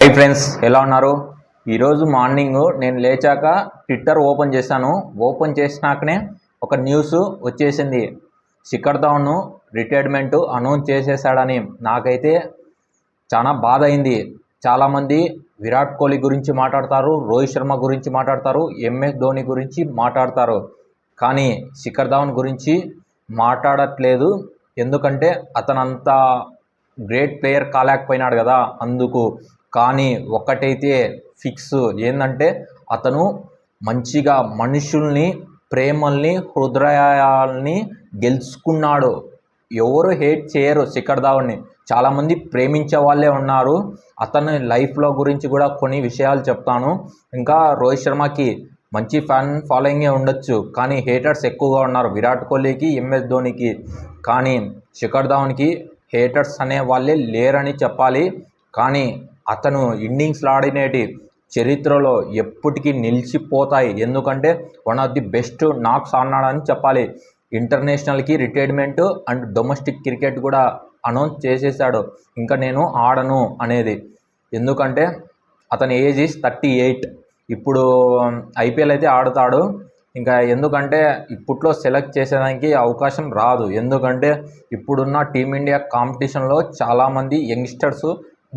Hi friends, ఎలా ఉన్నారు? ఈరోజు మార్నింగ్ నేను లేచాక ట్విట్టర్ ఓపెన్ చేశాను. ఓపెన్ చేసినాకనే ఒక న్యూస్ వచ్చేసింది. శిఖర్ ధవన్ రిటైర్మెంట్ అనౌన్స్ చేసేసాడని. నాకైతే చాలా బాధ అయింది. చాలామంది విరాట్ కోహ్లీ గురించి మాట్లాడతారు, రోహిత్ శర్మ గురించి మాట్లాడతారు, ఎంఎస్ ధోని గురించి మాట్లాడతారు. కానీ శిఖర్ ధవన్ గురించి మాట్లాడట్లేదు. ఎందుకంటే అతనంత గ్రేట్ ప్లేయర్ కాలేకపోయినాడు కదా, అందుకు. కానీ ఒక్కటైతే ఫిక్స్ ఏంటంటే అతను మంచిగా మనుషుల్ని, ప్రేమల్ని, హృదయాల్ని గెలుచుకున్నాడు. ఎవరు హేట్ చేయరు శిఖర్ ధవన్ని. చాలామంది ప్రేమించే వాళ్ళే ఉన్నారు. అతని లైఫ్లో గురించి కూడా కొన్ని విషయాలు చెప్తాను. ఇంకా రోహిత్ శర్మకి మంచి ఫ్యాన్ ఫాలోయింగే ఉండొచ్చు, కానీ హేటర్స్ ఎక్కువగా ఉన్నారు. విరాట్ కోహ్లీకి, ఎంఎస్ ధోనికి. కానీ శిఖర్ ధవన్కి హేటర్స్ అనే వాళ్ళే లేరని చెప్పాలి. కానీ అతను ఇన్నింగ్స్లో ఆడినేటి చరిత్రలో ఎప్పటికీ నిలిచిపోతాయి. ఎందుకంటే వన్ ఆఫ్ ది బెస్ట్ నాక్స్ ఆడినాడని చెప్పాలి. ఇంటర్నేషనల్కి రిటైర్మెంట్ అండ్ డొమెస్టిక్ క్రికెట్ కూడా అనౌన్స్ చేసేసాడు. ఇంకా నేను ఆడను అనేది. ఎందుకంటే అతని ఏజ్ ఈజ్ 38. ఇప్పుడు ఐపీఎల్ అయితే ఆడతాడు. ఇంకా ఎందుకంటే ఇప్పట్లో సెలెక్ట్ చేసేదానికి అవకాశం రాదు. ఎందుకంటే ఇప్పుడున్న టీమిండియా కాంపిటీషన్లో చాలామంది యంగ్స్టర్స్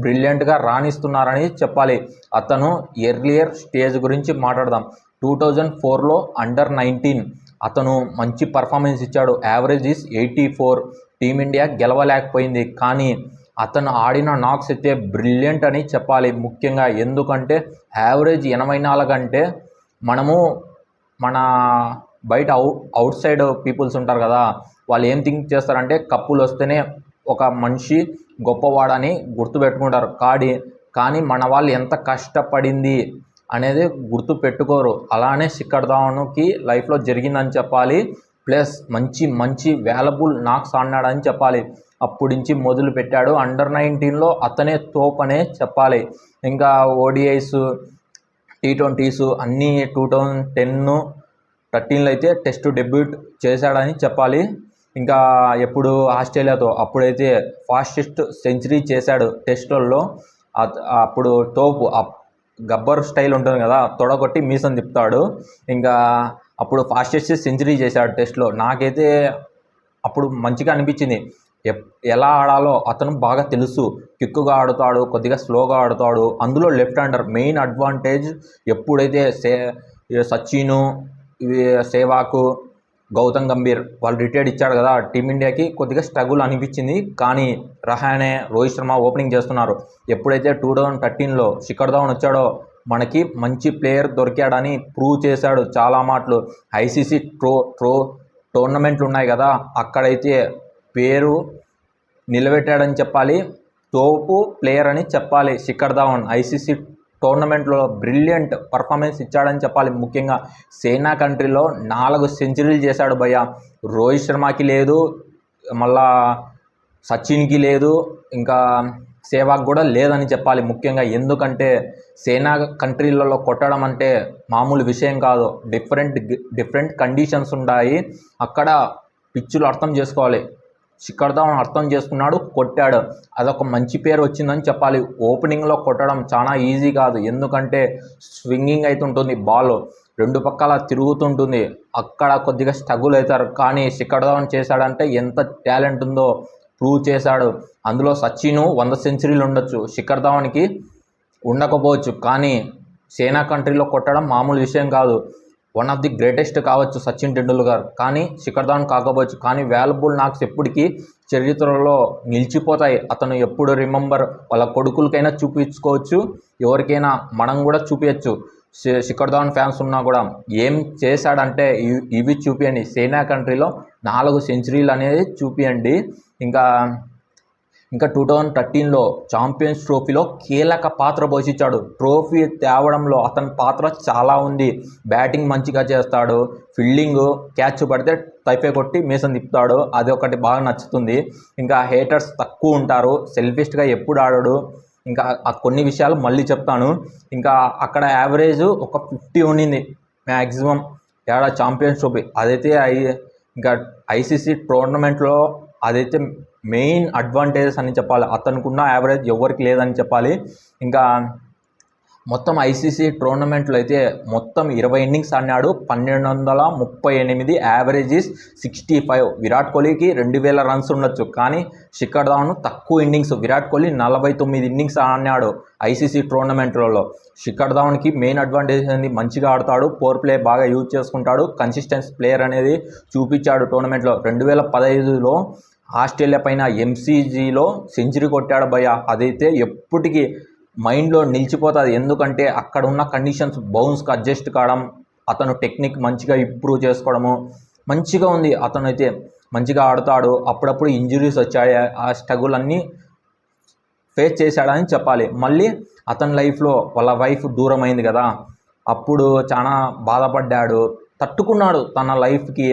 బ్రిలియంట్గా రాణిస్తున్నారని చెప్పాలి. అతను ఎర్లియర్ స్టేజ్ గురించి మాట్లాడదాం. 2004లో అండర్-19 అతను మంచి పర్ఫార్మెన్స్ ఇచ్చాడు. Average is 84. టీమిండియా గెలవలేకపోయింది. కానీ అతను ఆడిన నాక్స్ అయితే బ్రిలియంట్ అని చెప్పాలి. ముఖ్యంగా ఎందుకంటే యావరేజ్ 84 అంటే మనము మన బయట అవుట్ సైడ్ పీపుల్స్ ఉంటారు కదా, వాళ్ళు ఏం థింక్ చేస్తారంటే కప్పులు వస్తేనే ఒక మనిషి గొప్పవాడని గుర్తుపెట్టుకుంటారు. కానీ మన వాళ్ళు ఎంత కష్టపడింది అనేది గుర్తు పెట్టుకోరు. అలానే శిఖర్ ధవన్కి లైఫ్లో జరిగిందని చెప్పాలి. ప్లస్ మంచి వాల్యుబుల్ నాక్స్ ఆడినాడని చెప్పాలి. అప్పటి నుంచి మొదలు పెట్టాడు. అండర్-19లో అతనే తోపనే చెప్పాలి. ఇంకా ఓడిఐస్, T20s అన్నీ 2010, 13లో అయితే టెస్ట్ డెబ్యూట్ చేశాడని చెప్పాలి. ఇంకా ఎప్పుడు ఆస్ట్రేలియాతో అప్పుడైతే ఫాస్టెస్ట్ సెంచరీ చేశాడు టెస్టుల్లో. అప్పుడు తోపు గబ్బర్ స్టైల్ ఉంటుంది కదా, తొడగొట్టి మీసం తిప్పుతాడు. ఇంకా అప్పుడు ఫాస్టెస్ట్ సెంచరీ చేశాడు టెస్ట్లో. నాకైతే అప్పుడు మంచిగా అనిపించింది. ఎలా ఆడాలో అతను బాగా తెలుసు. క్విక్గా ఆడుతాడు, కొద్దిగా స్లోగా ఆడుతాడు. అందులో లెఫ్ట్ హ్యాండర్ మెయిన్ అడ్వాంటేజ్. ఎప్పుడైతే సచిన్, సెహ్వాగ్, గౌతమ్ గంభీర్ వాళ్ళు రిటైర్డ్ ఇచ్చాడు కదా, టీమిండియాకి కొద్దిగా స్ట్రగుల్ అనిపించింది. కానీ రహానే, రోహిత్ శర్మ ఓపెనింగ్ చేస్తున్నారు. ఎప్పుడైతే 2013లో శిఖర్ ధవన్ వచ్చాడో మనకి మంచి ప్లేయర్ దొరికాడని ప్రూవ్ చేశాడు చాలా మాటలు. ఐసీసీ టోర్నమెంట్లు ఉన్నాయి కదా, అక్కడైతే పేరు నిలబెట్టాడని చెప్పాలి. తోపు ప్లేయర్ అని చెప్పాలి శిఖర్ ధవన్. ఐసీసీ టోర్నమెంట్లో బ్రిలియంట్ పర్ఫార్మెన్స్ ఇచ్చాడని చెప్పాలి. ముఖ్యంగా సేనా కంట్రీలో 4 సెంచరీలు చేశాడు భయ్య. రోహిత్ శర్మకి లేదు, మళ్ళా సచిన్కి లేదు, ఇంకా సెహ్వాగ్ కూడా లేదని చెప్పాలి. ముఖ్యంగా ఎందుకంటే సేనా కంట్రీలలో కొట్టడం అంటే మామూలు విషయం కాదు. డిఫరెంట్ కండిషన్స్ ఉన్నాయి. అక్కడ పిచ్చులు అర్థం చేసుకోవాలి. శిఖర్ ధవన్ అర్థం చేసుకున్నాడు, కొట్టాడు. అదొక మంచి పేరు వచ్చిందని చెప్పాలి. ఓపెనింగ్లో కొట్టడం చాలా ఈజీ కాదు. ఎందుకంటే స్వింగింగ్ అవుతుంటుంది, బాల్ 2 పక్కల తిరుగుతుంటుంది. అక్కడ కొద్దిగా స్ట్రగుల్ అవుతారు. కానీ శిఖర్ ధవన్ చేశాడంటే ఎంత టాలెంట్ ఉందో ప్రూవ్ చేశాడు. అందులో సచిన్ 100 సెంచరీలు ఉండొచ్చు, శిఖర్ ధవన్కి ఉండకపోవచ్చు. కానీ సేనా కంట్రీలో కొట్టడం మామూలు విషయం కాదు. వన్ ఆఫ్ ది గ్రేటెస్ట్ కావచ్చు సచిన్ టెండూల్కర్, కానీ శిఖర్ ధవన్ కాకపోవచ్చు. కానీ వాల్యుబుల్ నాక్స్ ఎప్పటికీ చరిత్రలో నిలిచిపోతాయి. అతను ఎప్పుడు రిమెంబర్ వాళ్ళ కొడుకులకైనా చూపించుకోవచ్చు, ఎవరికైనా మనం కూడా చూపించచ్చు. శిఖర్ ధవన్ ఫ్యాన్స్ ఉన్నా కూడా ఏం చేశాడంటే ఇవి చూపించండి. సేనా కంట్రీలో 4 సెంచరీలు అనేది చూపించండి. ఇంకా 2013లో ఛాంపియన్స్ ట్రోఫీలో కీలక పాత్ర పోషించాడు. ట్రోఫీ తేవడంలో అతని పాత్ర చాలా ఉంది. బ్యాటింగ్ మంచిగా చేస్తాడు, ఫీల్డింగ్ క్యాచ్ పడితే తైఫే కొట్టి మీసం తిప్పుతాడు. అది ఒకటి బాగా నచ్చుతుంది. ఇంకా హేటర్స్ తక్కువ ఉంటారు, సెల్ఫిష్గా ఎప్పుడు ఆడాడు. ఇంకా కొన్ని విషయాలు మళ్ళీ చెప్తాను. ఇంకా అక్కడ యావరేజ్ ఒక 50 ఉండింది మ్యాక్సిమం ఛాంపియన్స్ ట్రోఫీ. అదైతే ఇంకా ఐసీసీ టోర్నమెంట్లో అదైతే మెయిన్ అడ్వాంటేజెస్ అని చెప్పాలి. అతనుకున్న యావరేజ్ ఎవరికి లేదని చెప్పాలి. ఇంకా మొత్తం ఐసీసీ టోర్నమెంట్లో అయితే మొత్తం 20 ఇన్నింగ్స్ ఆడినాడు. 1238, యావరేజ్ ఈజ్ 65. విరాట్ కోహ్లీకి 2000 రన్స్ ఉండొచ్చు, కానీ శిఖర్ ధావన్ తక్కువ ఇన్నింగ్స్. విరాట్ కోహ్లీ 49 ఇన్నింగ్స్ ఆడినాడు ఐసీసీ టోర్నమెంట్లలో. శిఖర్ ధావన్కి మెయిన్ అడ్వాంటేజ్ అనేది మంచిగా ఆడతాడు, పవర్ ప్లే బాగా యూజ్ చేసుకుంటాడు, కన్సిస్టెన్స్ ప్లేయర్ అనేది చూపించాడు టోర్నమెంట్లో. 2015లో ఆస్ట్రేలియా పైన ఎంసీజీలో సెంచరీ కొట్టాడు భయ్య. అదైతే ఎప్పటికీ మైండ్లో నిలిచిపోతుంది. ఎందుకంటే అక్కడ ఉన్న కండిషన్స్ బౌన్స్కి అడ్జస్ట్ కావడం, అతను టెక్నిక్ మంచిగా ఇంప్రూవ్ చేసుకోవడము మంచిగా ఉంది. అతను అయితే మంచిగా ఆడుతాడు. అప్పుడప్పుడు ఇంజురీస్ వచ్చాయి, ఆ స్ట్రగుల్ అన్నీ ఫేస్ చేశాడని చెప్పాలి. మళ్ళీ అతని లైఫ్లో వాళ్ళ వైఫ్ దూరం అయింది కదా, అప్పుడు చాలా బాధపడ్డాడు, తట్టుకున్నాడు. తన లైఫ్కి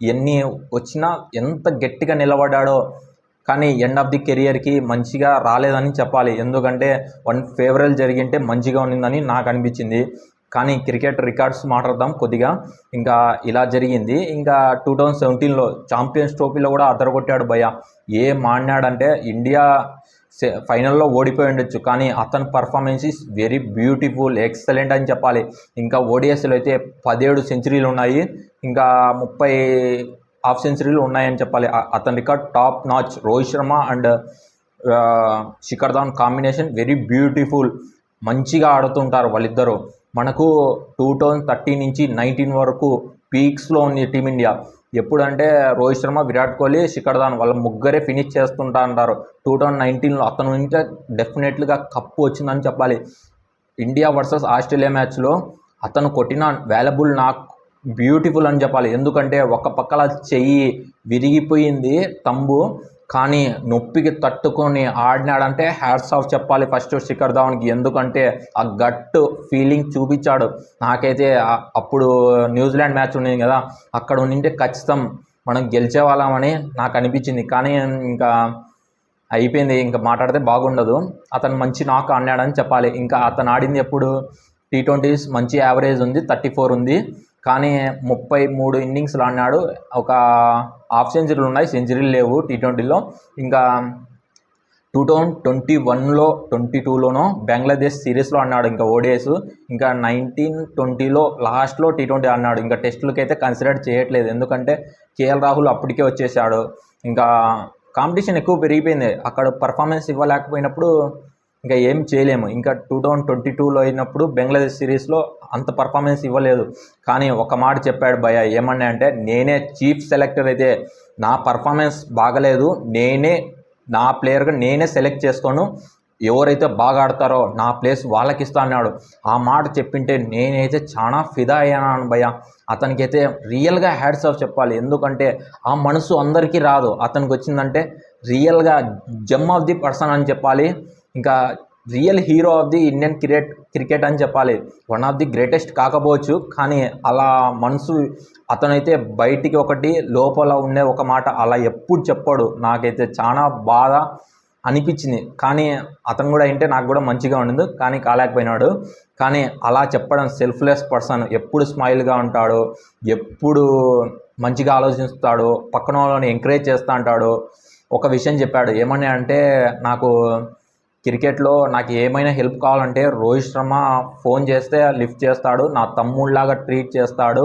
ఎన్ని వచ్చినా ఎంత గట్టిగా నిలబడ్డాడో. కానీ ఎండ్ ఆఫ్ ది కెరియర్కి మంచిగా రాలేదని చెప్పాలి. ఎందుకంటే ఫేవరల్ జరిగింటే మంచిగా ఉన్నిందని నాకు అనిపించింది. కానీ క్రికెట్ రికార్డ్స్ మాట్లాడదాం కొద్దిగా. ఇంకా ఇలా జరిగింది. ఇంకా 2017లో ఛాంపియన్స్ ట్రోఫీలో కూడా అదరగొట్టాడు భయ్య. ఏం ఆడినాడంటే ఇండియా ఫైనల్లో ఓడిపోయి ఉండొచ్చు, కానీ అతని performance is very beautiful, excellent అని చెప్పాలి. ఇంకా ఓడిఎస్లో అయితే 17 సెంచరీలు ఉన్నాయి, ఇంకా 30 హాఫ్ సెంచరీలు ఉన్నాయని చెప్పాలి. అతని record top notch. Rohit Sharma and Shikhar Dhawan combination very beautiful. మంచిగా ఆడుతుంటారు వాళ్ళిద్దరూ. మనకు 2013 నుంచి 19 వరకు పీక్స్లో ఉంది టీమిండియా. ఎప్పుడంటే రోహిత్ శర్మ, విరాట్ కోహ్లీ, శిఖర్ ధావన్ వాళ్ళ ముగ్గురే ఫినిష్ చేస్తుంటా అంటారు. 2019లో అతను ఉంటే డెఫినెట్లీగా కప్పు వచ్చిందని చెప్పాలి. ఇండియా వర్సెస్ ఆస్ట్రేలియా మ్యాచ్లో అతను కొట్టిన వాల్యుబుల్ నాకు బ్యూటిఫుల్ అని చెప్పాలి. ఎందుకంటే ఒక పక్కల చెయ్యి విరిగిపోయింది తంబు, కానీ నొప్పికి తట్టుకొని ఆడినాడంటే హ్యాట్స్ ఆఫ్ చెప్పాలి ఫస్ట్ శిఖర్ ధావన్కి. ఎందుకంటే ఆ గట్ ఫీలింగ్ చూపించాడు. నాకైతే అప్పుడు న్యూజిలాండ్ మ్యాచ్ ఉండేది కదా, అక్కడ ఉండింటే ఖచ్చితం మనం గెలిచే వాళ్ళమని నాకు అనిపించింది. కానీ ఇంకా అయిపోయింది, ఇంకా మాట్లాడితే బాగుండదు. అతను మంచి నాక్ ఆడినాడని చెప్పాలి. ఇంకా అతను ఆడింది ఎప్పుడు T20s మంచి యావరేజ్ ఉంది, 34 ఉంది, కానీ 33 ఇన్నింగ్స్లు ఆడినాడు. ఒక హాఫ్ సెంచరీలు ఉన్నాయి, సెంచరీలు లేవు T20లో. ఇంకా 2021లో 22లోనో బంగ్లాదేశ్ సిరీస్లో ఆడినాడు ఇంకా ఓడిఐస్. ఇంకా 1920లో లాస్ట్లో T20 ఆడినాడు. ఇంకా టెస్టులకి అయితే కన్సిడర్ చేయట్లేదు, ఎందుకంటే కేఎల్ రాహుల్ అప్పటికే వచ్చేసాడు. ఇంకా కాంపిటీషన్ ఎక్కువ పెరిగిపోయింది. అక్కడ పర్ఫార్మెన్స్ ఇవ్వలేకపోయినప్పుడు ఇంకా ఏం చేయలేము. ఇంకా 2022లో అయినప్పుడు బంగ్లాదేశ్ సిరీస్లో అంత పర్ఫార్మెన్స్ ఇవ్వలేదు. కానీ ఒక మాట చెప్పాడు భయ్య, ఏమన్నా అంటే, నేనే చీఫ్ సెలెక్టర్ అయితే నా పర్ఫార్మెన్స్ బాగలేదు, నేనే నా ప్లేయర్గా నేనే సెలెక్ట్ చేసుకోను, ఎవరైతే బాగా ఆడతారో నా ప్లేస్ వాళ్ళకి ఇస్తా అన్నాడు. ఆ మాట చెప్పింటే నేనైతే చాలా ఫిదా అయ్యాను భయ్య. అతనికైతే రియల్గా హ్యాట్స్ ఆఫ్ చెప్పాలి. ఎందుకంటే ఆ మనసు అందరికీ రాదు, అతనికి వచ్చిందంటే రియల్గా జెమ్ ఆఫ్ ది పర్సన్ అని చెప్పాలి. ఇంకా real hero of the Indian cricket అని చెప్పాలి. వన్ ఆఫ్ ది గ్రేటెస్ట్ కాకపోవచ్చు, కానీ అలా మనసు అతనైతే బయటికి ఒకటి లోపల ఉండే ఒక మాట అలా ఎప్పుడు చెప్పాడు. నాకైతే చాలా బాధ అనిపించింది. కానీ అతను కూడా అంటే నాకు కూడా మంచిగా ఉండదు, కానీ కాలేకపోయినాడు. కానీ అలా చెప్పడం సెల్ఫ్లెస్ పర్సన్, ఎప్పుడు స్మైల్గా ఉంటాడు, ఎప్పుడు మంచిగా ఆలోచిస్తాడు, పక్కన వాళ్ళని ఎంకరేజ్ చేస్తూ ఉంటాడు. ఒక విషయం చెప్పాడు, ఏమని అంటే, క్రికెట్లో నాకు ఏమైనా హెల్ప్ కావాలంటే రోహిత్ శర్మ ఫోన్ చేస్తే లిఫ్ట్ చేస్తాడు, నా తమ్ముళ్ళలాగా ట్రీట్ చేస్తాడు,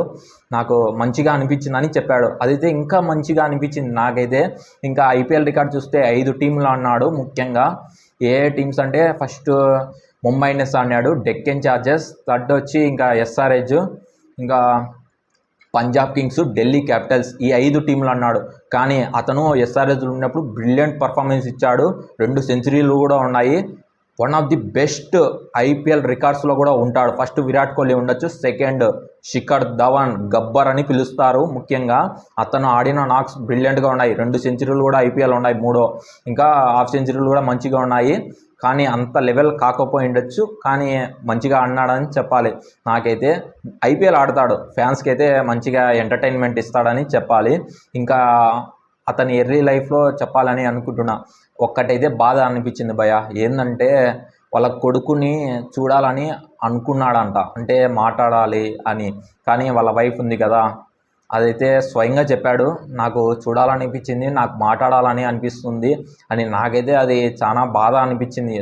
నాకు మంచిగా అనిపించిందని చెప్పాడు. అదైతే ఇంకా మంచిగా అనిపించింది నాకైతే. ఇంకా ఐపీఎల్ రికార్డ్ చూస్తే 5 టీంలు ఆడినాడు. ముఖ్యంగా ఏ టీమ్స్ అంటే, ఫస్ట్ ముంబై ఇండియన్స్ ఆడినాడు, డెక్కన్ చార్జర్స్, థర్డ్ వచ్చి ఇంకా ఎస్ఆర్హెచ్, ఇంకా పంజాబ్ కింగ్స్, ఢిల్లీ క్యాపిటల్స్, ఈ 5 టీంలు అన్నాడు. కానీ అతను ఎస్ఆర్హెచ్లో ఉన్నప్పుడు బ్రిలియంట్ పర్ఫార్మెన్స్ ఇచ్చాడు, 2 సెంచరీలు కూడా ఉన్నాయి. One of the best IPL రికార్డ్స్లో కూడా ఉంటాడు. ఫస్ట్ విరాట్ కోహ్లీ ఉండొచ్చు, సెకండ్ శిఖర్ ధవన్, గబ్బర్ అని పిలుస్తారు. ముఖ్యంగా అతను ఆడిన నాక్స్ బ్రిలియంట్గా ఉన్నాయి. 2 సెంచరీలు కూడా ఐపీఎల్ ఉన్నాయి, 3 ఇంకా హాఫ్ సెంచరీలు కూడా మంచిగా ఉన్నాయి. కానీ అంత లెవెల్ కాకపోయి ఉండొచ్చు, కానీ మంచిగా ఆడినాడని చెప్పాలి. నాకైతే ఐపీఎల్ ఆడతాడు, ఫ్యాన్స్కి అయితే మంచిగా ఎంటర్టైన్మెంట్ ఇస్తాడని చెప్పాలి. ఇంకా అతని ఎర్లీ లైఫ్లో చెప్పాలని అనుకుంటున్నా. ఒక్కటైతే బాధ అనిపించింది భయ్య, ఏంటంటే వాళ్ళ కొడుకుని చూడాలని అనుకున్నాడంట, అంటే మాట్లాడాలి అని. కానీ వాళ్ళ వైఫ్ ఉంది కదా, అదైతే స్వయంగా చెప్పాడు. నాకు చూడాలనిపించింది, నాకు మాట్లాడాలని అనిపిస్తుంది అని. నాకైతే అది చాలా బాధ అనిపించింది.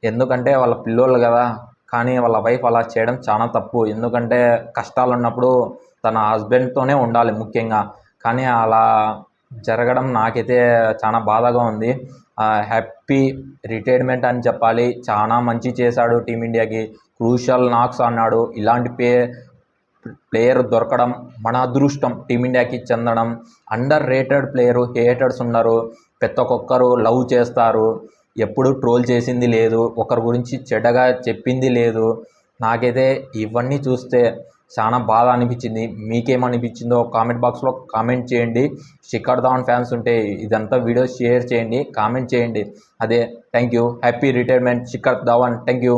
ఎందుకంటే వాళ్ళ పిల్లోళ్ళు కదా, కానీ వాళ్ళ వైఫ్ అలా చేయడం చాలా తప్పు. ఎందుకంటే కష్టాలు ఉన్నప్పుడు తన హస్బెండ్తోనే ఉండాలి ముఖ్యంగా, కానీ అలా జరగడం నాకైతే చాలా బాధగా ఉంది. హ్యాపీ రిటైర్మెంట్ అని చెప్పాలి. చాలా మంచి చేశాడు టీమిండియాకి. క్రూషల్ నాక్స్ అన్నాడు. ఇలాంటి ప్లేయర్ దొరకడం మన అదృష్టం. టీమిండియాకి చెందడం. అండర్ రేటెడ్ ప్లేయరు, హేటర్స్ ఉన్నారు, ప్రతి ఒక్కొక్కరు లవ్ చేస్తారు. ఎప్పుడు ట్రోల్ చేసింది లేదు, ఒకరి గురించి చెడ్డగా చెప్పింది లేదు. నాకైతే ఇవన్నీ చూస్తే చాలా బాధ అనిపించింది. మీకేమనిపించిందో కామెంట్ బాక్స్లో కామెంట్ చేయండి. శిఖర్ ధవన్ ఫ్యాన్స్ ఉంటే ఇదంతా వీడియో షేర్ చేయండి, కామెంట్ చేయండి. అదే thank you. Happy retirement Shikhar Dhawan. Thank you.